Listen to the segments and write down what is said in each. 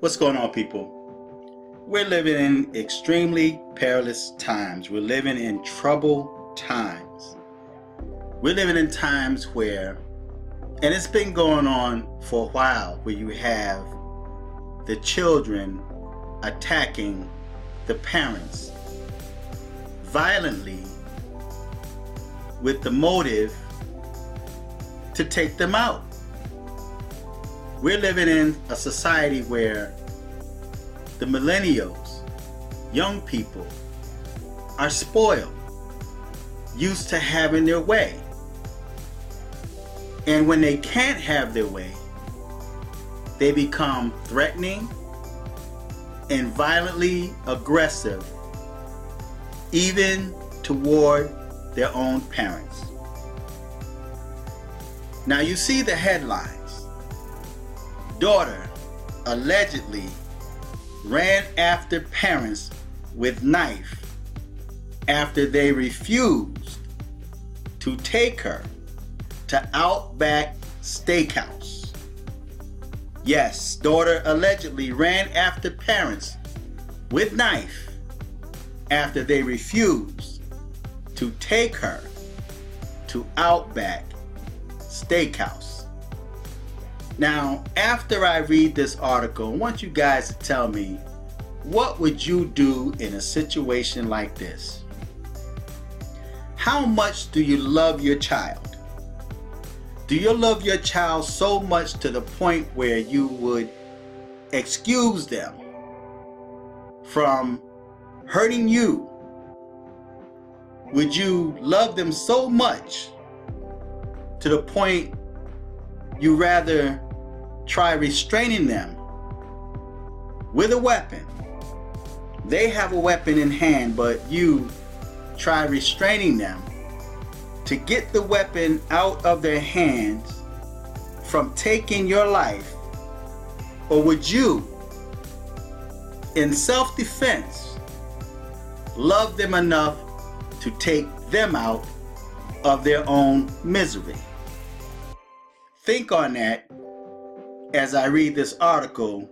What's going on, people? We're living in extremely perilous times. We're living in troubled times. We're living in times where, and it's been going on for a while, where you have the children attacking the parents violently with the motive to take them out. We're living in a society where the millennials, young people, are spoiled, used to having their way. And when they can't have their way, they become threatening and violently aggressive, even toward their own parents. Now you see the headlines. Daughter allegedly ran after parents with knife after they refused to take her to Outback Steakhouse. Yes, daughter allegedly ran after parents with knife after they refused to take her to Outback Steakhouse. Now, after I read this article, I want you guys to tell me, what would you do in a situation like this? How much do you love your child? Do you love your child so much to the point where you would excuse them from hurting you? Would you love them so much to the point you rather try restraining them with a weapon? They have a weapon in hand, but you try restraining them to get the weapon out of their hands from taking your life? Or would you, in self-defense, love them enough to take them out of their own misery? Think on that as I read this article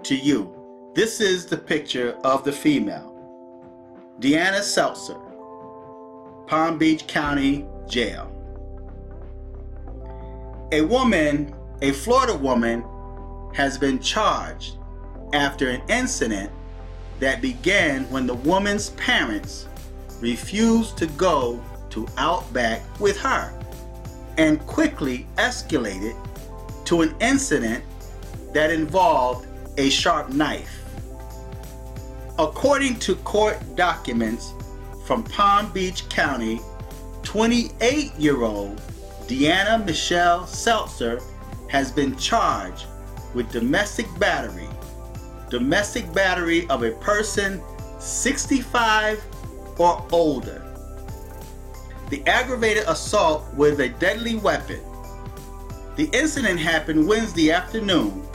to you. This is the picture of the female, Deanna Seltzer, Palm Beach County Jail. A Florida woman has been charged after an incident that began when the woman's parents refused to go to Outback with her, and quickly escalated to an incident that involved a sharp knife. According to court documents from Palm Beach County, 28-year-old Deanna Michelle Seltzer has been charged with domestic battery of a person 65 or older. The aggravated assault with a deadly weapon. The incident happened Wednesday afternoon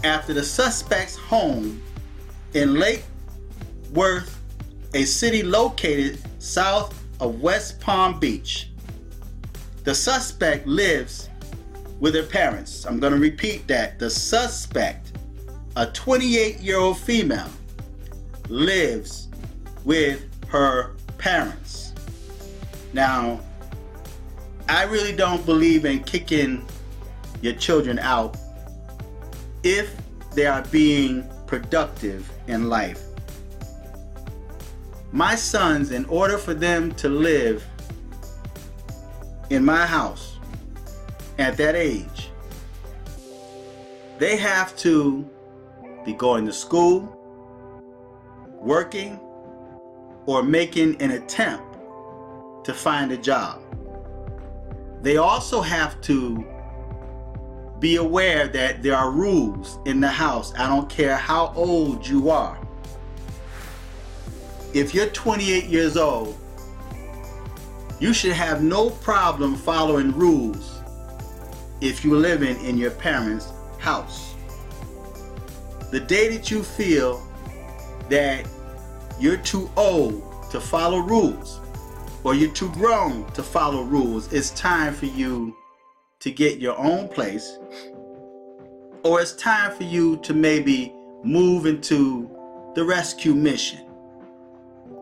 after the suspect's home in Lake Worth, a city located south of West Palm Beach. The suspect lives with her parents. I'm going to repeat that. The suspect, a 28-year-old female, lives with her parents. Now, I really don't believe in kicking your children out if they are being productive in life. My sons, in order for them to live in my house at that age, they have to be going to school, working, or making an attempt to find a job. They also have to be aware that there are rules in the house. I don't care how old you are. If you're 28 years old, you should have no problem following rules if you're living in your parents' house. The day that you feel that you're too old to follow rules, or you're too grown to follow rules, it's time for you to get your own place or it's time for you to maybe move into the rescue mission,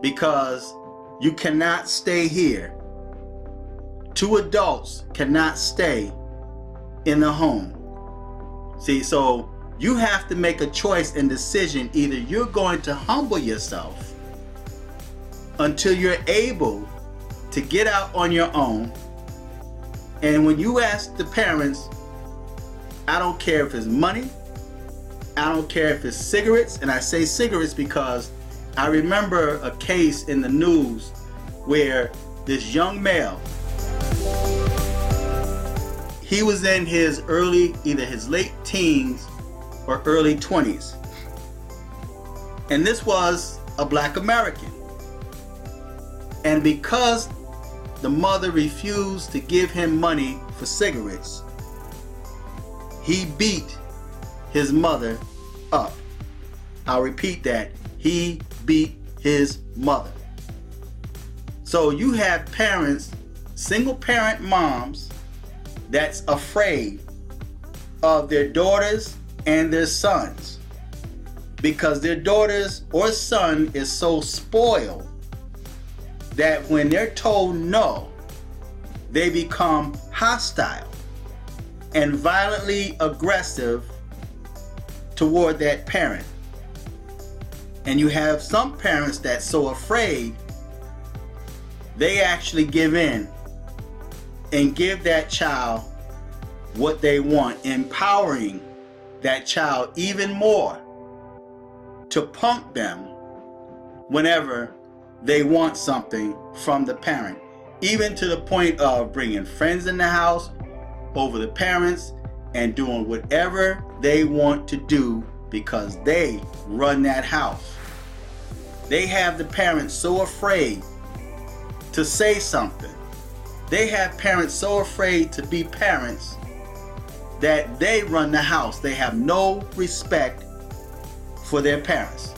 because you cannot stay here. Two adults cannot stay in the home. See, so you have to make a choice and decision. Either you're going to humble yourself until you're able to get out on your own. And when you ask the parents, I don't care if it's money, I don't care if it's cigarettes, and I say cigarettes because I remember a case in the news where this young male, he was in his either his late teens or early 20s. And this was a black American. And because the mother refused to give him money for cigarettes, he beat his mother up. I'll repeat that. He beat his mother. So you have parents, single parent moms, that's afraid of their daughters and their sons, because their daughters or son is so spoiled that when they're told no, they become hostile and violently aggressive toward that parent. And you have some parents that's so afraid, they actually give in and give that child what they want, empowering that child even more to punk them whenever they want something from the parent, even to the point of bringing friends in the house over the parents and doing whatever they want to do because they run that house. They have the parents so afraid to say something. They have parents so afraid to be parents that they run the house. They have no respect for their parents.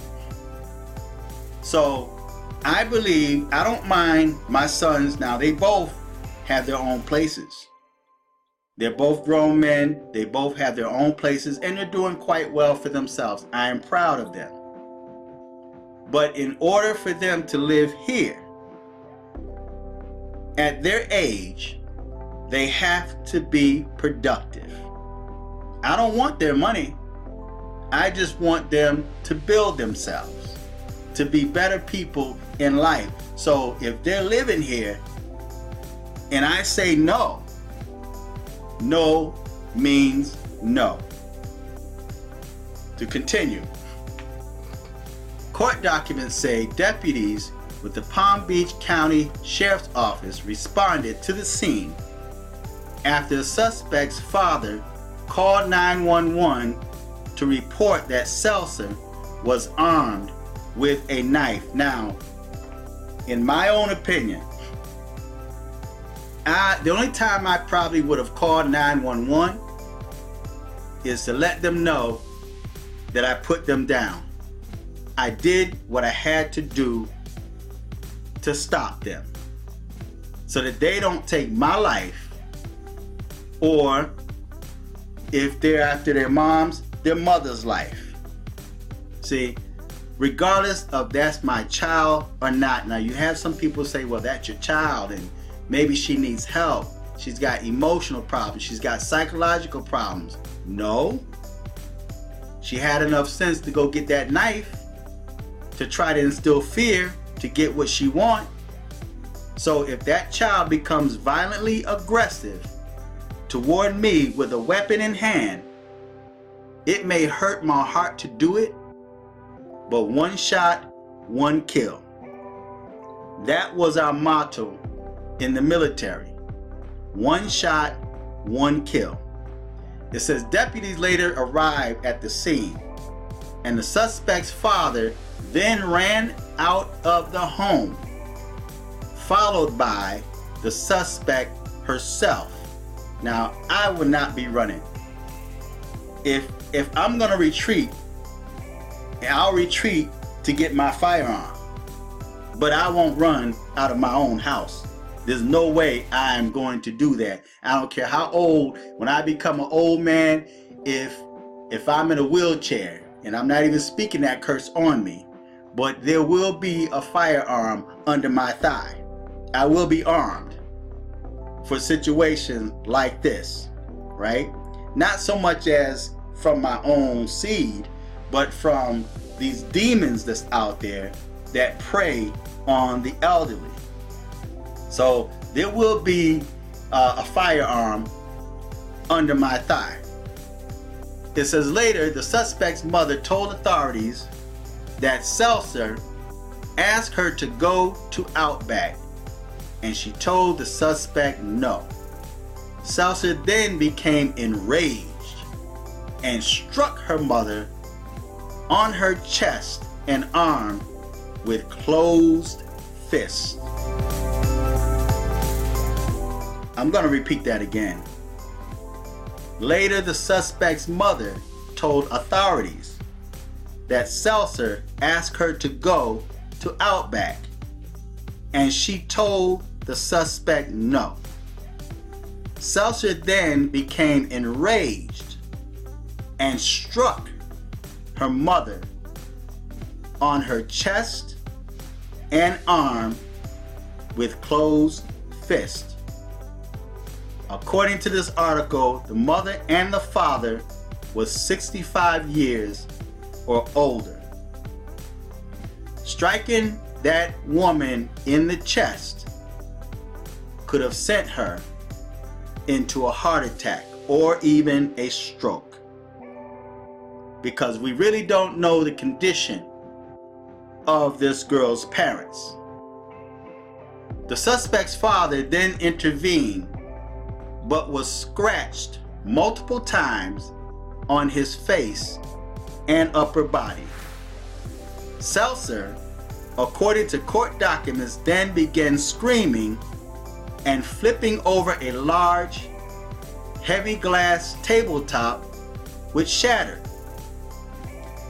So I believe, I don't mind my sons now. They both have their own places. They're both grown men. They both have their own places and they're doing quite well for themselves. I am proud of them. But in order for them to live here, at their age, they have to be productive. I don't want their money. I just want them to build themselves, to be better people in life. So if they're living here and I say no, no means no. To continue, court documents say deputies with the Palm Beach County Sheriff's Office responded to the scene after the suspect's father called 911 to report that Seltzer was armed with a knife. Now, in my own opinion, the only time I probably would have called 911 is to let them know that I put them down. I did what I had to do to stop them so that they don't take my life, or if they're after their mom's, their mother's life. See, regardless of that's my child or not. Now you have some people say, well, that's your child and maybe she needs help. She's got emotional problems. She's got psychological problems. No. She had enough sense to go get that knife to try to instill fear to get what she wants. So if that child becomes violently aggressive toward me with a weapon in hand, it may hurt my heart to do it, but one shot, one kill. That was our motto in the military. One shot, one kill. It says deputies later arrived at the scene and the suspect's father then ran out of the home, followed by the suspect herself. Now, I would not be running. If I'm gonna retreat, I'll retreat to get my firearm, but I won't run out of my own house. There's no way I am going to do that. I don't care how old, when I become an old man, if if I'm in a wheelchair, and I'm not even speaking that curse on me, but there will be a firearm under my thigh. I will be armed for situations like this, right? Not so much as from my own seed, but from these demons that's out there that prey on the elderly. So there will be a firearm under my thigh. It says later, the suspect's mother told authorities that Seltzer asked her to go to Outback, and she told the suspect no. Seltzer then became enraged and struck her mother on her chest and arm with closed fists. I'm going to repeat that again. Later, the suspect's mother told authorities that Seltzer asked her to go to Outback, and she told the suspect no. Seltzer then became enraged and struck her mother on her chest and arm with closed fists. According to this article, the mother and the father was 65 years or older. Striking that woman in the chest could have sent her into a heart attack or even a stroke, because we really don't know the condition of this girl's parents. The suspect's father then intervened, but was scratched multiple times on his face and upper body. Seltzer, according to court documents, then began screaming and flipping over a large, heavy glass tabletop, which shattered.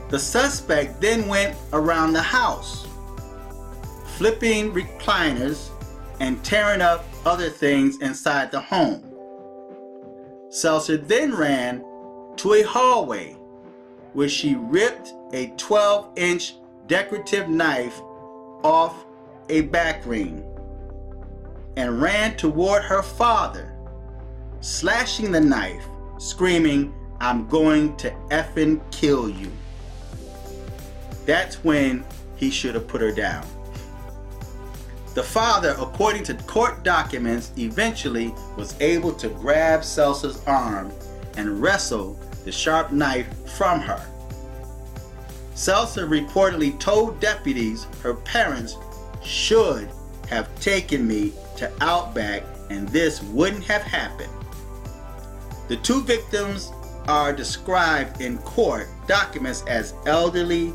The suspect then went around the house, flipping recliners and tearing up other things inside the home. Seltzer then ran to a hallway where she ripped a 12-inch decorative knife off a back ring and ran toward her father, slashing the knife, screaming, "I'm going to effing kill you." That's when he should have put her down. The father, according to court documents, eventually was able to grab Seltzer's arm and wrestle the sharp knife from her. Seltzer reportedly told deputies her parents should have taken me to Outback and this wouldn't have happened. The two victims are described in court documents as elderly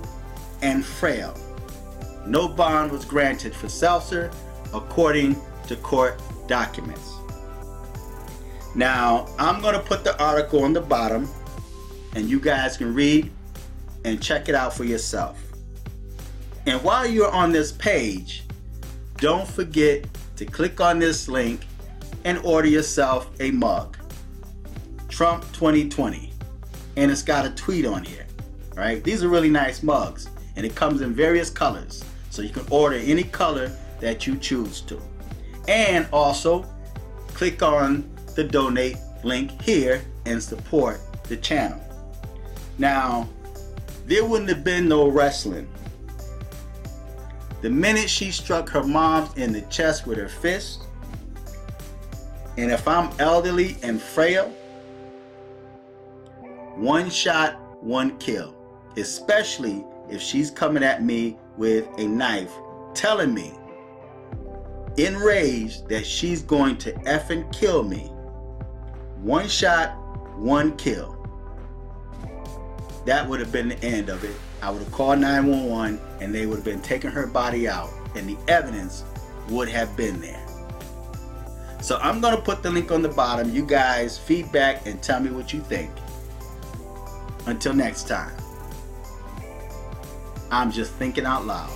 and frail. No bond was granted for Seltzer, according to court documents. Now, I'm going to put the article on the bottom, and you guys can read and check it out for yourself. And while you're on this page, don't forget to click on this link and order yourself a mug, Trump 2020, and it's got a tweet on here. Right? These are really nice mugs, and it comes in various colors, so you can order any color that you choose to. And also click on the donate link here and support the channel. Now, there wouldn't have been no wrestling the minute she struck her mom in the chest with her fist. And if I'm elderly and frail, one shot, one kill, especially if she's coming at me with a knife, telling me, enraged, that she's going to effing kill me. One shot, one kill. That would have been the end of it. I would have called 911 and they would have been taking her body out, and the evidence would have been there. So I'm going to put the link on the bottom. You guys feedback and tell me what you think. Until next time, I'm just thinking out loud.